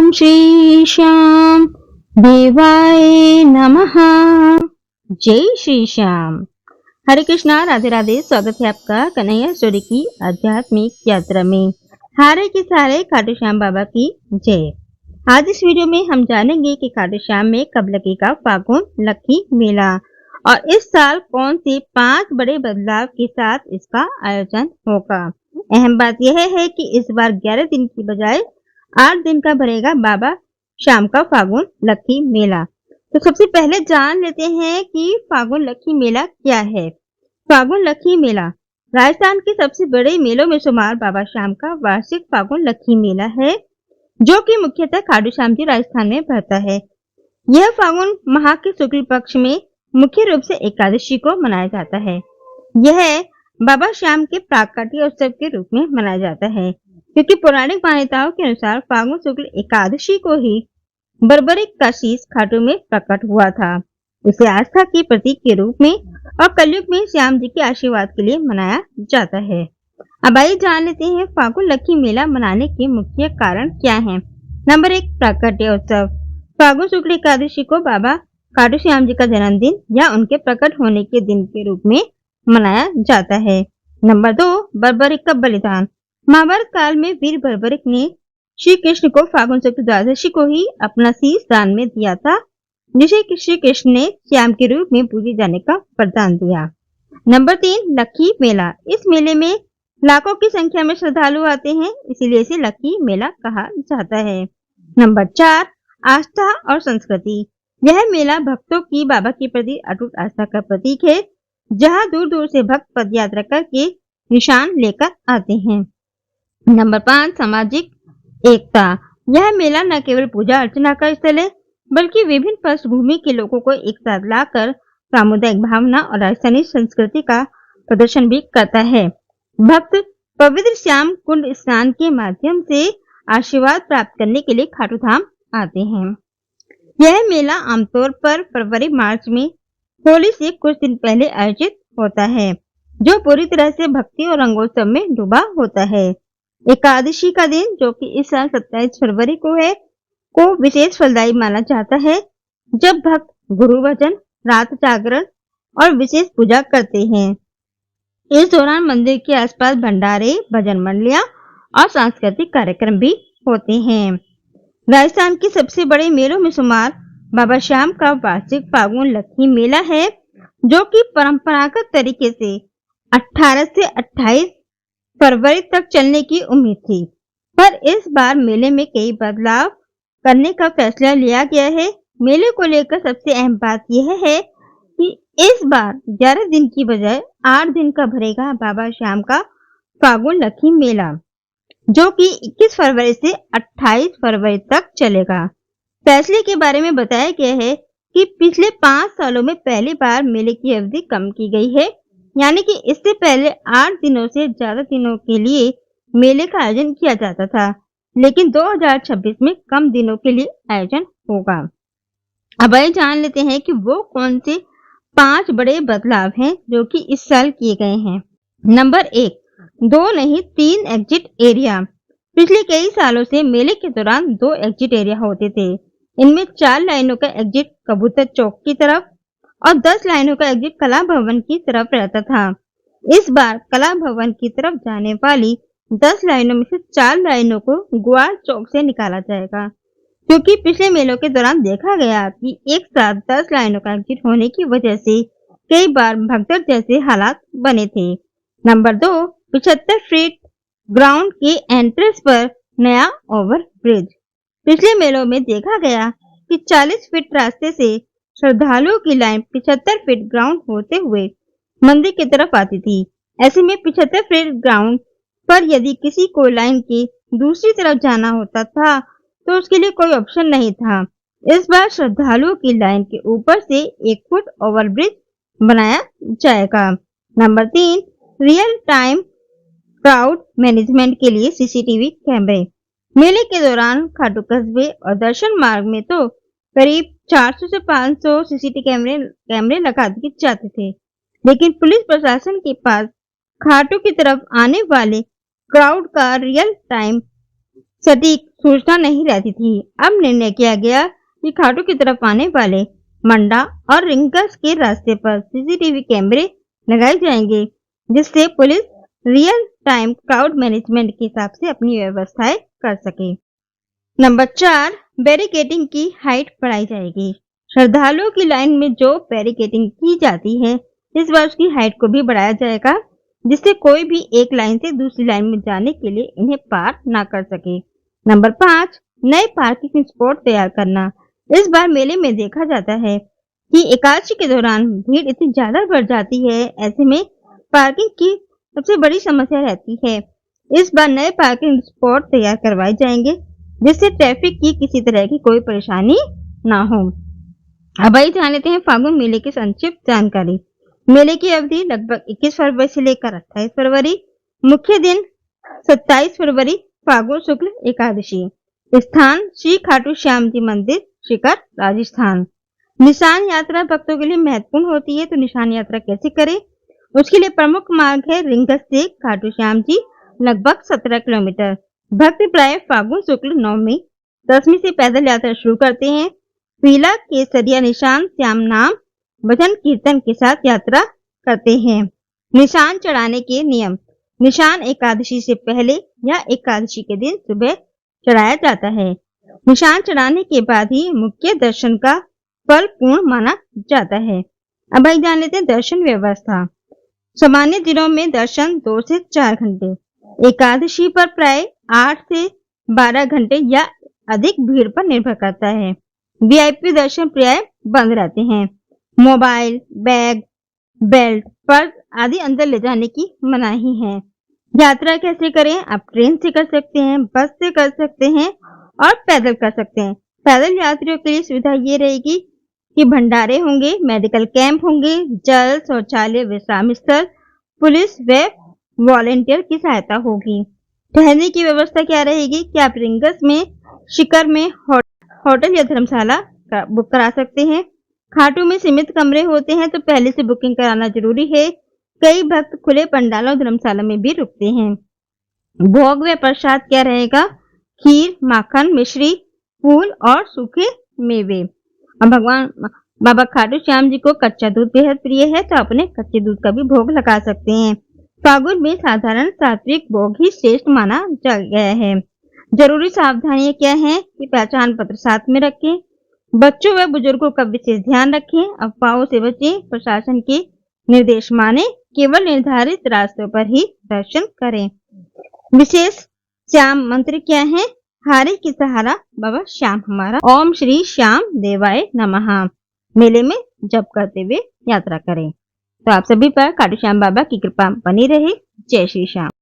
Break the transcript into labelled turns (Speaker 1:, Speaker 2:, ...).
Speaker 1: ओम श्री श्याम देवाय नमः। जय श्री श्याम। हरे कृष्णा, राधे राधे। स्वागत है आपका कन्हैया स्टोरी की आध्यात्मिक यात्रा में। हारे के सारे खाटू श्याम बाबा की जय। आज इस वीडियो में हम जानेंगे कि खाटू श्याम में कब लगेगा फागुन लक्की मेला और इस साल कौन से 5 बड़े बदलाव के साथ इसका आयोजन होगा। अहम बात यह है कि इस बार 11 दिन की बजाय 8 दिन का भरेगा बाबा श्याम का फागुन लक्की मेला। तो सबसे पहले जान लेते हैं कि फागुन लक्की मेला क्या है। फागुन लक्की मेला राजस्थान के सबसे बड़े मेलों में शुमार बाबा श्याम का वार्षिक फागुन लक्की मेला है, जो कि मुख्यतः खाटू श्याम जी राजस्थान में भरता है। यह फागुन माह के शुक्ल पक्ष में मुख्य रूप से एकादशी को मनाया जाता है। यह बाबा श्याम के प्राकट्य उत्सव के रूप में मनाया जाता है, क्योंकि पौराणिक मान्यताओं के अनुसार फागुन शुक्ल एकादशी को ही बर्बरिक का शीश खाटू में प्रकट हुआ था। इसे आस्था के प्रतीक के रूप में और कलयुग में श्याम जी के आशीर्वाद के लिए मनाया जाता है। अब आइए जान लेते हैं फागुन लक्की मेला मनाने के मुख्य कारण क्या हैं। नंबर 1, प्राकट्य उत्सव। फागुन शुक्ल एकादशी को बाबा खाटू श्याम जी का जन्मदिन या उनके प्रकट होने के दिन के रूप में मनाया जाता है। नंबर 2, बर्बरिक का बलिदान। महाभारत काल में वीर बर्बरिक ने श्री कृष्ण को फागुन शुक्ल द्वादशी को ही अपना शीश दान में दिया था, जिसे श्री कृष्ण ने श्याम के रूप में पूजे जाने का वरदान दिया। नंबर 3, लक्की मेला। इस मेले में लाखों की संख्या में श्रद्धालु आते हैं, इसीलिए इसे लक्की मेला कहा जाता है। नंबर 4, आस्था और संस्कृति। यह मेला भक्तों की बाबा के प्रति अटूट आस्था का प्रतीक है, जहां दूर दूर से भक्त पद यात्रा करके निशान लेकर आते हैं। नंबर 5, सामाजिक एकता। यह मेला न केवल पूजा अर्चना का स्थल है, बल्कि विभिन्न पृष्ठभूमि के लोगों को एक साथ लाकर सामुदायिक भावना और राजस्थानी संस्कृति का प्रदर्शन भी करता है। भक्त पवित्र श्याम कुंड स्नान के माध्यम से आशीर्वाद प्राप्त करने के लिए खाटू धाम आते हैं। यह मेला आमतौर पर फरवरी मार्च में होली से कुछ दिन पहले आयोजित होता है, जो पूरी तरह से भक्ति और रंगोत्सव में डूबा होता है। एकादशी का दिन, जो कि इस साल 27 फरवरी को है, को विशेष फलदायी माना जाता है, जब भक्त गुरु भजन, रात जागरण और विशेष पूजा करते हैं। इस दौरान मंदिर के आसपास भंडारे, भजन मंडलियां और सांस्कृतिक कार्यक्रम भी होते हैं। राजस्थान के सबसे बड़े मेलों में शुमार बाबा श्याम का वार्षिक फागुन लक्की मेला है, जो कि परंपरागत तरीके से 18 से 28 फरवरी तक चलने की उम्मीद थी, पर इस बार मेले में कई बदलाव करने का फैसला लिया गया है। मेले को लेकर सबसे अहम बात यह है कि इस बार 11 दिन की बजाय 8 दिन का भरेगा बाबा श्याम का फागुन लक्की मेला, जो कि 21 फरवरी से 28 फरवरी तक चलेगा। फैसले के बारे में बताया गया है कि पिछले 5 सालों में पहली बार मेले की अवधि कम की गई है, यानी कि इससे पहले 8 दिनों से ज्यादा दिनों के लिए मेले का आयोजन किया जाता था, लेकिन 2026 में कम दिनों के लिए आयोजन होगा। अब आइए जान लेते हैं कि वो कौन से 5 बड़े बदलाव हैं जो कि इस साल किए गए हैं। नंबर 1, 2 नहीं 3 एग्जिट एरिया। पिछले कई सालों से मेले के दौरान 2 एग्जिट एरिया होते थे। इनमें 4 लाइनों का एग्जिट कबूतर चौक की तरफ और 10 लाइनों का एग्जिट कला भवन की तरफ रहता था। इस बार कला भवन की तरफ जाने वाली 10 लाइनों में से 4 लाइनों को ग्वार चौक से निकाला जाएगा, क्योंकि पिछले मेलों के दौरान देखा गया कि एक साथ 10 लाइनों का एग्जिट होने की वजह से कई बार भगदड़ जैसे हालात बने थे। नंबर 2, 75 फीट ग्राउंड के एंट्रेंस पर नया ओवर ब्रिज। पिछले मेलों में देखा गया कि 40 फीट रास्ते से श्रद्धालुओं की लाइन 75 फीट ग्राउंड होते हुए मंदिर की तरफ आती थी। ऐसे में 75 फीट ग्राउंड पर यदि किसी को लाइन की दूसरी तरफ जाना होता था, तो उसके लिए कोई ऑप्शन नहीं था। इस बार श्रद्धालुओं की लाइन के ऊपर से 1 फुट ओवरब्रिज बनाया जाएगा। Number 3, real time crowd management के लिए सीसीटीवी कैमरे। मेले के दौरान खाटू कस्बे और दर्शन मार्ग में तो करीब 400 से 500 सीसीटीवी कैमरे लगा दिए जाते थे, लेकिन पुलिस प्रशासन के पास खाटू की तरफ आने वाले क्राउड का रियल टाइम सटीक सूचना नहीं रहती थी। अब निर्णय किया गया कि खाटू की तरफ आने वाले मंडा और रिंगस के रास्ते पर सीसीटीवी कैमरे लगाए जाएंगे, जिससे police real time crowd management के हिसाब से अपनी व्यवस्थाएं कर सके। नंबर 4, बैरिकेडिंग की हाइट बढ़ाई जाएगी। श्रद्धालुओं की लाइन में जो बैरिकेडिंग की जाती है, इस वर्ष की हाइट को भी बढ़ाया जाएगा, जिससे कोई भी एक लाइन से दूसरी लाइन में जाने के लिए इन्हें पार ना कर सके। नंबर 5, नए पार्किंग स्पॉट तैयार करना। इस बार मेले में देखा जाता है कि एकादशी के दौरान भीड़ इतनी ज्यादा बढ़ जाती है, ऐसे में पार्किंग की सबसे बड़ी समस्या रहती है। इस बार नए पार्किंग स्पॉट तैयार करवाए जाएंगे, जिससे ट्रैफिक की किसी तरह की कोई परेशानी ना हो। अब आइए जान लेते हैं फागुन मेले की संक्षिप्त जानकारी। मेले की अवधि लगभग 21 फरवरी से लेकर 28 फरवरी। मुख्य दिन 27 फरवरी फागुन शुक्ल एकादशी। स्थान श्री खाटू श्याम जी मंदिर, शिखर, राजस्थान। निशान यात्रा भक्तों के लिए महत्वपूर्ण होती है, तो निशान यात्रा कैसे करें? उसके लिए प्रमुख मार्ग है रिंगस से खाटू श्याम जी, लगभग 17 किलोमीटर। भक्त प्राय फागुन शुक्ल नवमी दशमी से पैदल यात्रा शुरू करते हैं। पीला केसरिया निशान श्याम नाम भजन कीर्तन के साथ यात्रा करते हैं। निशान चढ़ाने के नियम। निशान एकादशी से पहले या एकादशी के दिन सुबह चढ़ाया जाता है। निशान चढ़ाने के बाद ही मुख्य दर्शन का फल पूर्ण माना जाता है। अब आइए जान लेते हैं दर्शन व्यवस्था। सामान्य दिनों में दर्शन 2 से 4 घंटे, एकादशी पर प्राय 8 से 12 घंटे या अधिक भीड़ पर निर्भर करता है। वीआईपी दर्शन प्राय बंद रहते हैं। मोबाइल, बैग, बेल्ट, पर्स आदि अंदर ले जाने की मनाही है। यात्रा कैसे करें? आप ट्रेन से कर सकते हैं, बस से कर सकते हैं और पैदल कर सकते हैं। पैदल यात्रियों के लिए सुविधा ये रहेगी कि भंडारे होंगे, मेडिकल कैंप होंगे, जल, शौचालय, विश्राम स्थल, पुलिस व वॉलेंटियर की सहायता होगी। ठहरने की व्यवस्था क्या रहेगी कि आप रिंगस में, शिखर में होटल या धर्मशाला बुक करा सकते हैं। खाटू में सीमित कमरे होते हैं, तो पहले से बुकिंग कराना जरूरी है। कई भक्त खुले पंडालों और धर्मशाला में भी रुकते हैं। भोग व प्रसाद क्या रहेगा? खीर, माखन, मिश्री, फूल और सूखे मेवे। और भगवान बाबा खाटू श्याम जी को कच्चा दूध बेहद प्रिय है, तो अपने कच्चे दूध का भी भोग लगा सकते हैं। फागुन में साधारण सात्विक भोग ही श्रेष्ठ माना गया है। जरूरी सावधानियां क्या हैं कि पहचान पत्र साथ में रखें, बच्चों व बुजुर्गों का विशेष ध्यान रखें, अफवाहों से बचें, प्रशासन के निर्देश माने, केवल निर्धारित रास्तों पर ही दर्शन करें। विशेष श्याम मंत्र क्या है? हारे की सहारा बाबा श्याम हमारा, ओम श्री श्याम देवाय नमः। मेले में जप करते हुए यात्रा करें। तो आप सभी पर खाटू श्याम बाबा की कृपा बनी रहे। जय श्री श्याम।